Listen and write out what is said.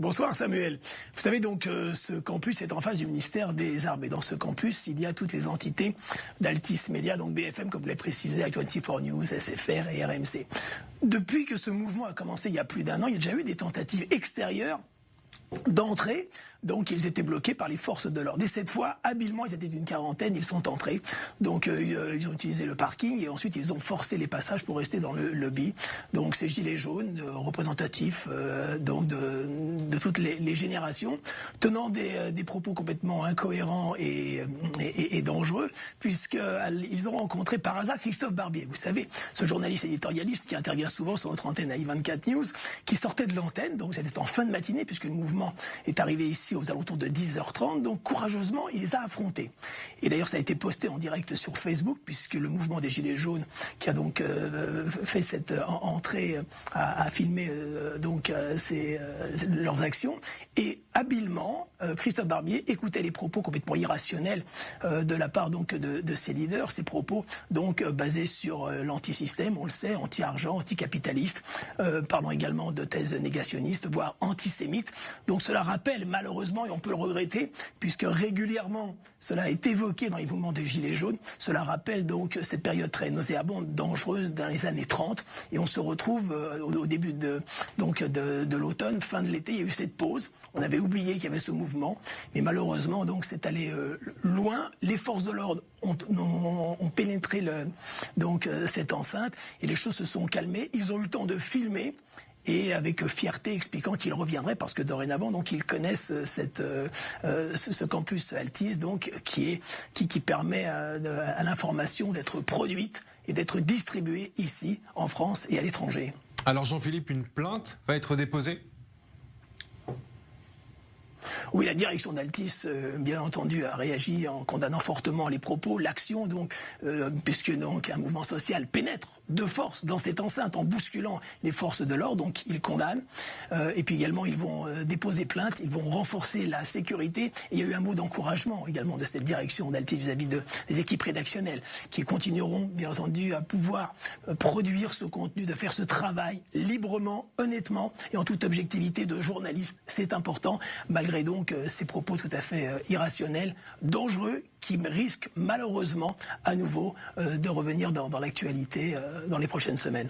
Bonsoir Samuel. Vous savez donc ce campus est en face du ministère des Arts. Et dans ce campus, il y a toutes les entités d'Altis Media, donc BFM, comme vous l'avez précisé, i24 News, SFR et RMC. Depuis que ce mouvement a commencé il y a plus d'un an, il y a déjà eu des tentatives extérieures d'entrée, donc ils étaient bloqués par les forces de l'ordre. Et cette fois, habilement, ils étaient d'une quarantaine, ils sont entrés. Donc ils ont utilisé le parking et ensuite ils ont forcé les passages pour rester dans le lobby. Donc ces gilets jaunes, représentatifs donc de toutes les générations, tenant des propos complètement incohérents et dangereux, puisqu'ils ont rencontré par hasard Christophe Barbier. Vous savez, ce journaliste éditorialiste qui intervient souvent sur notre antenne à i24 News, qui sortait de l'antenne, donc c'était en fin de matinée, puisque le mouvement est arrivé ici aux alentours de 10h30, donc courageusement, il les a affrontés. Et d'ailleurs, ça a été posté en direct sur Facebook, puisque le mouvement des Gilets jaunes, qui a donc fait cette entrée, a filmé leurs actions. Et habilement, Christophe Barbier écoutait les propos complètement irrationnels de la part donc de ses leaders, ces propos donc basés sur l'antisystème, on le sait, anti-argent, anticapitaliste, parlant également de thèses négationnistes, voire antisémites. Donc cela rappelle malheureusement, et on peut le regretter, puisque régulièrement cela est évoqué dans les mouvements des Gilets jaunes, cela rappelle donc cette période très nauséabonde, dangereuse dans les années 30, et on se retrouve au début de l'automne, fin de l'été, il y a eu cette pause, on avait oublié qu'il y avait ce mouvement, mais malheureusement donc c'est allé loin, les forces de l'ordre ont pénétré cette enceinte, et les choses se sont calmées, ils ont eu le temps de filmer, et avec fierté expliquant qu'ils reviendraient parce que dorénavant donc ils connaissent ce campus Altis donc qui permet à l'information d'être produite et d'être distribuée ici en France et à l'étranger. Alors Jean-Philippe, une plainte va être déposée ? Oui, la direction d'Altis, bien entendu, a réagi en condamnant fortement les propos, l'action, donc, puisque donc un mouvement social pénètre de force dans cette enceinte en bousculant les forces de l'ordre, donc ils condamnent. Et puis également, ils vont déposer plainte, ils vont renforcer la sécurité. Et il y a eu un mot d'encouragement également de cette direction d'Altis vis-à-vis des équipes rédactionnelles qui continueront, bien entendu, à pouvoir produire ce contenu, de faire ce travail librement, honnêtement et en toute objectivité de journaliste. C'est important, malgré donc ces propos tout à fait irrationnels, dangereux, qui risquent malheureusement à nouveau de revenir dans l'actualité dans les prochaines semaines.